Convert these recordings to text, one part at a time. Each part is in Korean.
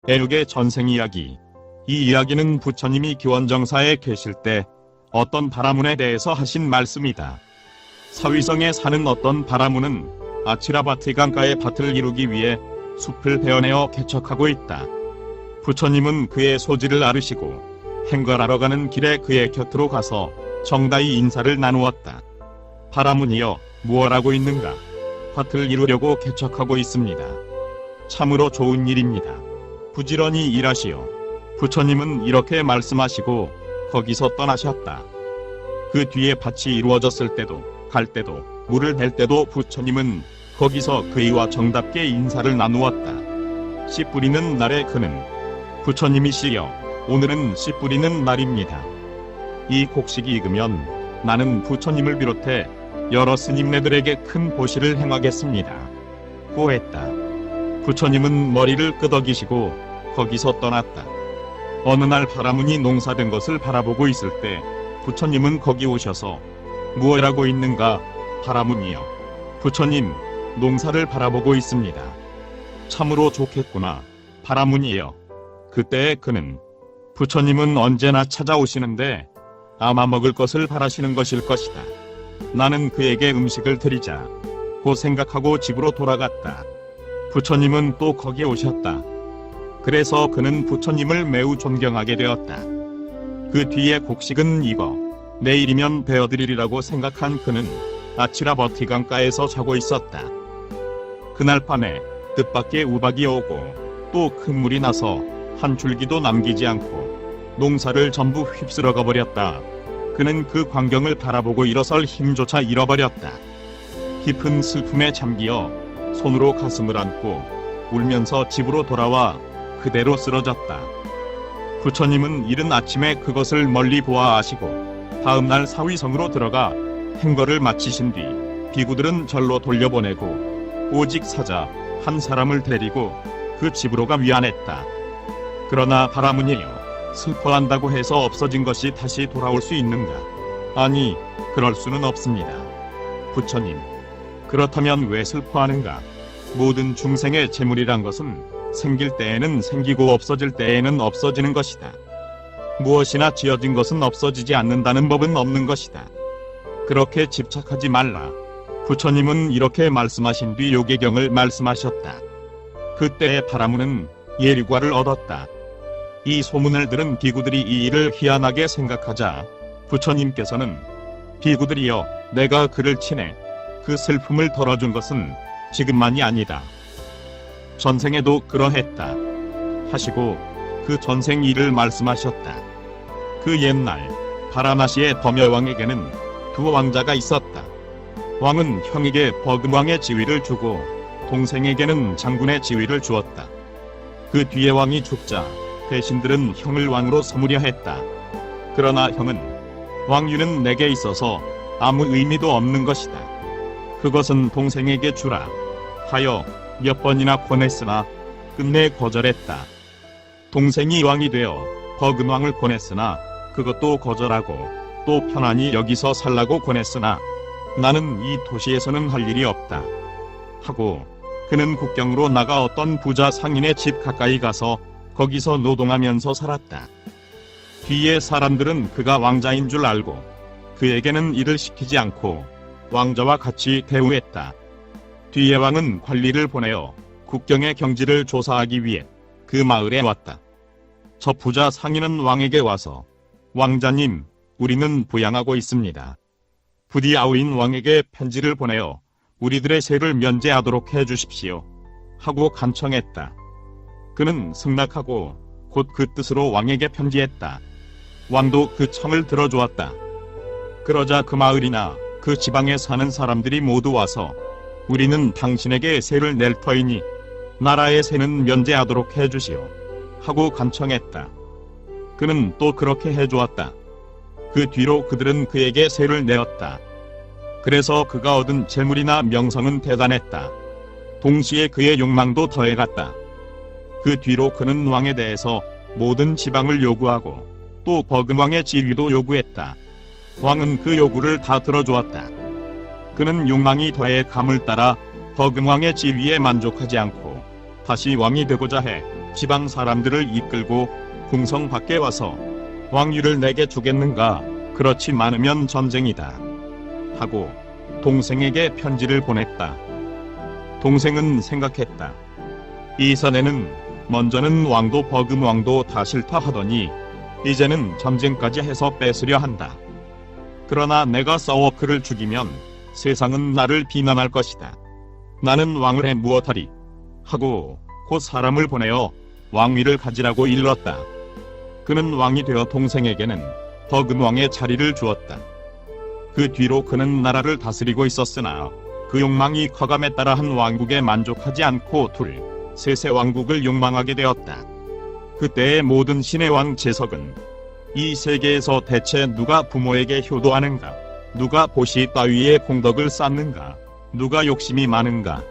애육의 전생 이야기. 이 이야기는 부처님이 기원정사에 계실 때 어떤 바라문에 대해서 하신 말씀이다. 사위성에 사는 어떤 바라문은 아치라바티 강가의 밭을 이루기 위해 숲을 베어내어 개척하고 있다. 부처님은 그의 소지를 아르시고 행거하러 가는 길에 그의 곁으로 가서 정다이 인사를 나누었다. 바라문이여, 무엇하고 있는가? 밭을 이루려고 개척하고 있습니다. 참으로 좋은 일입니다. 부지런히 일하시오. 부처님은 이렇게 말씀하시고 거기서 떠나셨다. 그 뒤에 밭이 이루어졌을 때도 갈 때도 물을 댈 때도 부처님은 거기서 그이와 정답게 인사를 나누었다. 씨 뿌리는 날에 그는 부처님이시여, 오늘은 씨 뿌리는 날입니다. 이 곡식이 익으면 나는 부처님을 비롯해 여러 스님네들에게 큰 보시를 행하겠습니다. 고했다. 부처님은 머리를 끄덕이시고 거기서 떠났다. 어느 날 바라문이 농사된 것을 바라보고 있을 때 부처님은 거기 오셔서 무엇하고 있는가? 바라문이여, 부처님, 농사를 바라보고 있습니다. 참으로 좋겠구나. 바라문이여. 그때 그는 부처님은 언제나 찾아오시는데 아마 먹을 것을 바라시는 것일 것이다. 나는 그에게 음식을 드리자 고 생각하고 집으로 돌아갔다. 부처님은 또 거기에 오셨다. 그래서 그는 부처님을 매우 존경하게 되었다. 그 뒤에 곡식은 익어 내일이면 베어드리리라고 생각한 그는 아치라버티 강가에서 자고 있었다. 그날 밤에 뜻밖의 우박이 오고 또 큰 물이 나서 한 줄기도 남기지 않고 농사를 전부 휩쓸어가 버렸다. 그는 그 광경을 바라보고 일어설 힘조차 잃어버렸다. 깊은 슬픔에 잠기어 손으로 가슴을 안고 울면서 집으로 돌아와 그대로 쓰러졌다. 부처님은 이른 아침에 그것을 멀리 보아 아시고 다음날 사위성으로 들어가 행거를 마치신 뒤 비구들은 절로 돌려보내고 오직 사자 한 사람을 데리고 그 집으로 가 위안했다. 그러나 바라문이여, 슬퍼한다고 해서 없어진 것이 다시 돌아올 수 있는가? 아니, 그럴 수는 없습니다. 부처님, 그렇다면 왜 슬퍼하는가? 모든 중생의 재물이란 것은 생길 때에는 생기고 없어질 때에는 없어지는 것이다. 무엇이나 지어진 것은 없어지지 않는다는 법은 없는 것이다. 그렇게 집착하지 말라. 부처님은 이렇게 말씀하신 뒤 요계경을 말씀하셨다. 그때의 바라문은 예류과를 얻었다. 이 소문을 들은 비구들이 이 일을 희한하게 생각하자 부처님께서는 비구들이여, 내가 그를 친해 그 슬픔을 덜어준 것은 지금만이 아니다. 전생에도 그러했다 하시고 그 전생 일을 말씀하셨다. 그 옛날 바라나시의 범여왕에게는 두 왕자가 있었다. 왕은 형에게 버금왕의 지위를 주고 동생에게는 장군의 지위를 주었다. 그 뒤에 왕이 죽자 대신들은 형을 왕으로 삼으려 했다. 그러나 형은 왕위는 내게 있어서 아무 의미도 없는 것이다. 그것은 동생에게 주라 하여 몇 번이나 권했으나 끝내 거절했다. 동생이 왕이 되어 버금왕을 권했으나 그것도 거절하고 또 편안히 여기서 살라고 권했으나 나는 이 도시에서는 할 일이 없다 하고 그는 국경으로 나가 어떤 부자 상인의 집 가까이 가서 거기서 노동하면서 살았다. 뒤에 사람들은 그가 왕자인 줄 알고 그에게는 일을 시키지 않고 왕자와 같이 대우했다. 뒤에 왕은 관리를 보내어 국경의 경지를 조사하기 위해 그 마을에 왔다. 저 부자 상인은 왕에게 와서 왕자님, 우리는 부양하고 있습니다. 부디 아우인 왕에게 편지를 보내어 우리들의 세를 면제하도록 해주십시오 하고 간청했다. 그는 승낙하고 곧 그 뜻으로 왕에게 편지했다. 왕도 그 청을 들어주었다. 그러자 그 마을이나 그 지방에 사는 사람들이 모두 와서 우리는 당신에게 세를 낼 터이니 나라의 세는 면제하도록 해주시오 하고 간청했다. 그는 또 그렇게 해주었다. 그 뒤로 그들은 그에게 세를 내었다. 그래서 그가 얻은 재물이나 명성은 대단했다. 동시에 그의 욕망도 더해갔다. 그 뒤로 그는 왕에 대해서 모든 지방을 요구하고 또 버금왕의 지위도 요구했다. 왕은 그 요구를 다 들어주었다. 그는 욕망이 더해 감을 따라 버금왕의 지위에 만족하지 않고 다시 왕이 되고자 해 지방 사람들을 이끌고 궁성 밖에 와서 왕위를 내게 주겠는가? 그렇지 않으면 전쟁이다. 하고 동생에게 편지를 보냈다. 동생은 생각했다. 이 사내는 먼저는 왕도 버금 왕도 다 싫다 하더니 이제는 전쟁까지 해서 뺏으려 한다. 그러나 내가 싸워 그를 죽이면 세상은 나를 비난할 것이다. 나는 왕을 해 무엇하리? 하고 곧 사람을 보내어 왕위를 가지라고 일렀다. 그는 왕이 되어 동생에게는 버금 왕의 자리를 주었다. 그 뒤로 그는 나라를 다스리고 있었으나 그 욕망이 커감에 따라 한 왕국에 만족하지 않고 둘, 셋의 왕국을 욕망하게 되었다. 그때의 모든 신의 왕 제석은 이 세계에서 대체 누가 부모에게 효도하는가? 누가 보시 따위의 공덕을 쌓는가? 누가 욕심이 많은가?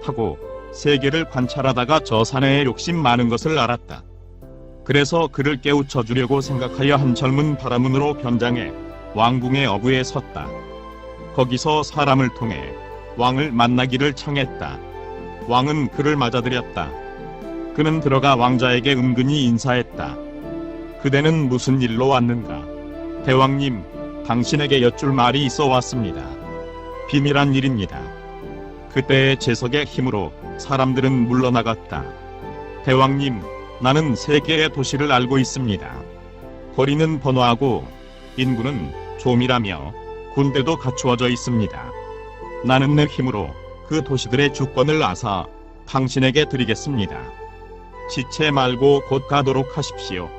하고 세계를 관찰하다가 저 사내의 욕심 많은 것을 알았다. 그래서 그를 깨우쳐 주려고 생각하여 한 젊은 바라문으로 변장해 왕궁의 어부에 섰다. 거기서 사람을 통해 왕을 만나기를 청했다. 왕은 그를 맞아들였다. 그는 들어가 왕자에게 은근히 인사했다. 그대는 무슨 일로 왔는가? 대왕님, 당신에게 여쭐 말이 있어 왔습니다. 비밀한 일입니다. 그때의 제석의 힘으로 사람들은 물러나갔다. 대왕님, 나는 세 개의 도시를 알고 있습니다. 거리는 번화하고 인구는 조밀하며 군대도 갖추어져 있습니다. 나는 내 힘으로 그 도시들의 주권을 앗아 당신에게 드리겠습니다. 지체 말고 곧 가도록 하십시오.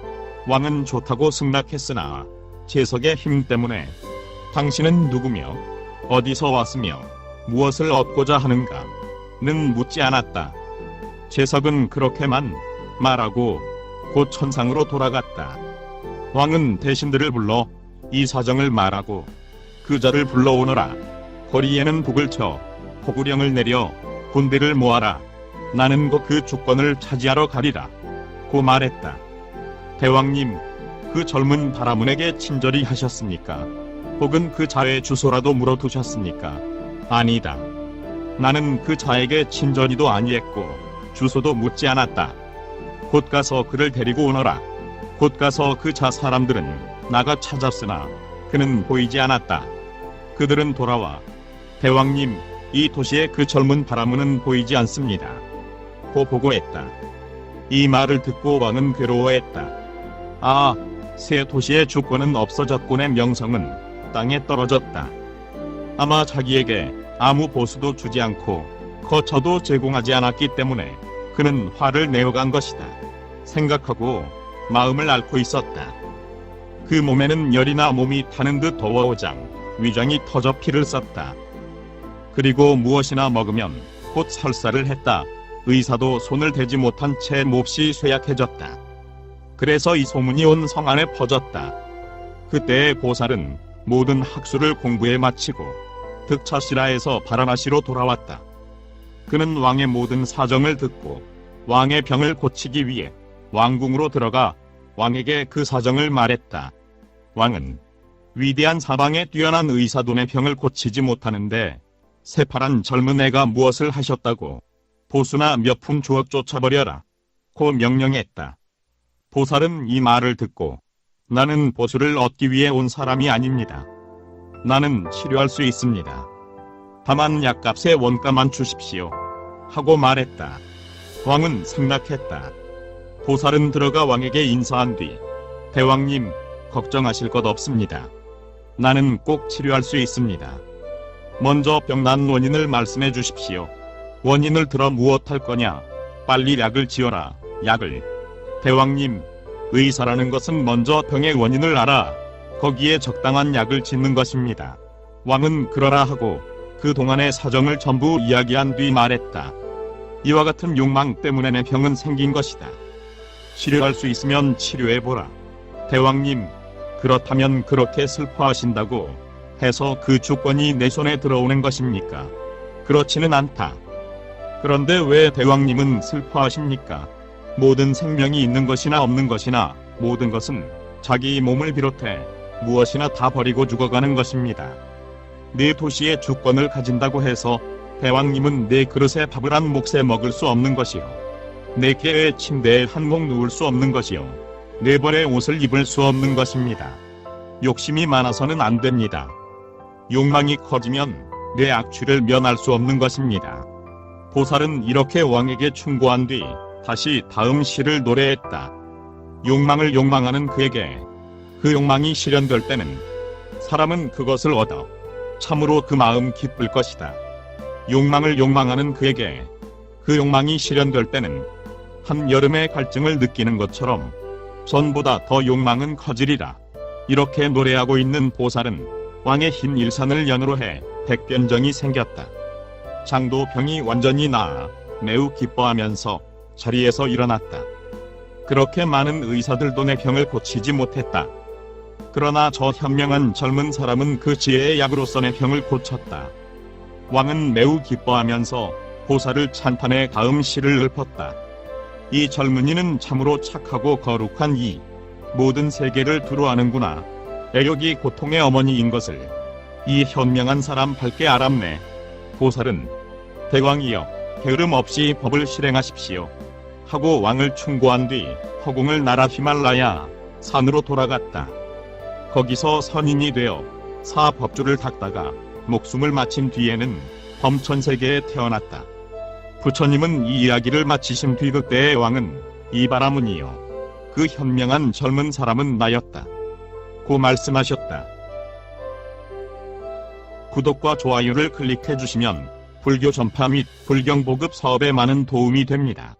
왕은 좋다고 승낙했으나 제석의 힘 때문에 당신은 누구며 어디서 왔으며 무엇을 얻고자 하는가는 묻지 않았다. 제석은 그렇게만 말하고 곧 천상으로 돌아갔다. 왕은 대신들을 불러 이 사정을 말하고 그자를 불러오너라. 거리에는 북을 쳐 포구령을 내려 군대를 모아라. 나는 곧 그 주권을 차지하러 가리라. 고 말했다. 대왕님, 그 젊은 바라문에게 친절히 하셨습니까? 혹은 그 자의 주소라도 물어두셨습니까? 아니다. 나는 그 자에게 친절히도 아니했고 주소도 묻지 않았다. 곧 가서 그를 데리고 오너라. 곧 가서 그 자 사람들은 나가 찾았으나 그는 보이지 않았다. 그들은 돌아와 대왕님, 이 도시의 그 젊은 바라문은 보이지 않습니다. 고 보고했다. 이 말을 듣고 왕은 괴로워했다. 아, 새 도시의 주권은 없어졌군의 명성은 땅에 떨어졌다. 아마 자기에게 아무 보수도 주지 않고 거처도 제공하지 않았기 때문에 그는 화를 내어간 것이다. 생각하고 마음을 앓고 있었다. 그 몸에는 열이나 몸이 타는 듯 더워오장 위장이 터져 피를 썼다. 그리고 무엇이나 먹으면 곧 설사를 했다. 의사도 손을 대지 못한 채 몹시 쇠약해졌다. 그래서 이 소문이 온 성 안에 퍼졌다. 그때의 보살은 모든 학술을 공부해 마치고 득차시라에서 바라나시로 돌아왔다. 그는 왕의 모든 사정을 듣고 왕의 병을 고치기 위해 왕궁으로 들어가 왕에게 그 사정을 말했다. 왕은 위대한 사방에 뛰어난 의사돈의 병을 고치지 못하는데 새파란 젊은 애가 무엇을 하셨다고 보수나 몇 푼 주억 쫓아버려라. 고 명령했다. 보살은 이 말을 듣고 나는 보수를 얻기 위해 온 사람이 아닙니다. 나는 치료할 수 있습니다. 다만 약값의 원가만 주십시오. 하고 말했다. 왕은 승낙했다. 보살은 들어가 왕에게 인사한 뒤 대왕님, 걱정하실 것 없습니다. 나는 꼭 치료할 수 있습니다. 먼저 병난 원인을 말씀해 주십시오. 원인을 들어 무엇할 거냐? 빨리 약을 지어라. 약을. 대왕님, 의사라는 것은 먼저 병의 원인을 알아 거기에 적당한 약을 짓는 것입니다. 왕은 그러라 하고 그 동안의 사정을 전부 이야기한 뒤 말했다. 이와 같은 욕망 때문에 내 병은 생긴 것이다. 치료할 수 있으면 치료해보라. 대왕님, 그렇다면 그렇게 슬퍼하신다고 해서 그 주권이 내 손에 들어오는 것입니까? 그렇지는 않다. 그런데 왜 대왕님은 슬퍼하십니까? 모든 생명이 있는 것이나 없는 것이나 모든 것은 자기 몸을 비롯해 무엇이나 다 버리고 죽어가는 것입니다. 네 도시의 주권을 가진다고 해서 대왕님은 네 그릇에 밥을 한 몫에 먹을 수 없는 것이요. 네 개의 침대에 한몫 누울 수 없는 것이요, 네 벌의 옷을 입을 수 없는 것입니다. 욕심이 많아서는 안 됩니다. 욕망이 커지면 내 악취를 면할 수 없는 것입니다. 보살은 이렇게 왕에게 충고한 뒤 다시 다음 시를 노래했다. 욕망을 욕망하는 그에게 그 욕망이 실현될 때는 사람은 그것을 얻어 참으로 그 마음 기쁠 것이다. 욕망을 욕망하는 그에게 그 욕망이 실현될 때는 한여름의 갈증을 느끼는 것처럼 전보다 더 욕망은 커지리라. 이렇게 노래하고 있는 보살은 왕의 흰 일산을 연으로 해 백변정이 생겼다. 장도병이 완전히 나아 매우 기뻐하면서 자리에서 일어났다. 그렇게 많은 의사들도 내 병을 고치지 못했다. 그러나 저 현명한 젊은 사람은 그 지혜의 약으로서 내 병을 고쳤다. 왕은 매우 기뻐하면서 보살을 찬탄해 다음 시를 읊었다. 이 젊은이는 참으로 착하고 거룩한 이 모든 세계를 두루 아는구나. 애욕이 고통의 어머니인 것을 이 현명한 사람 밝게 알았네. 보살은 대왕이여, 게으름 없이 법을 실행하십시오 하고 왕을 충고한 뒤 허공을 날아 히말라야 산으로 돌아갔다. 거기서 선인이 되어 사법주를 닦다가 목숨을 마친 뒤에는 범천세계에 태어났다. 부처님은 이 이야기를 마치신 뒤 그때의 왕은 이바라문이요, 그 현명한 젊은 사람은 나였다 고 말씀하셨다. 구독과 좋아요를 클릭해 주시면 불교 전파 및 불경 보급 사업에 많은 도움이 됩니다.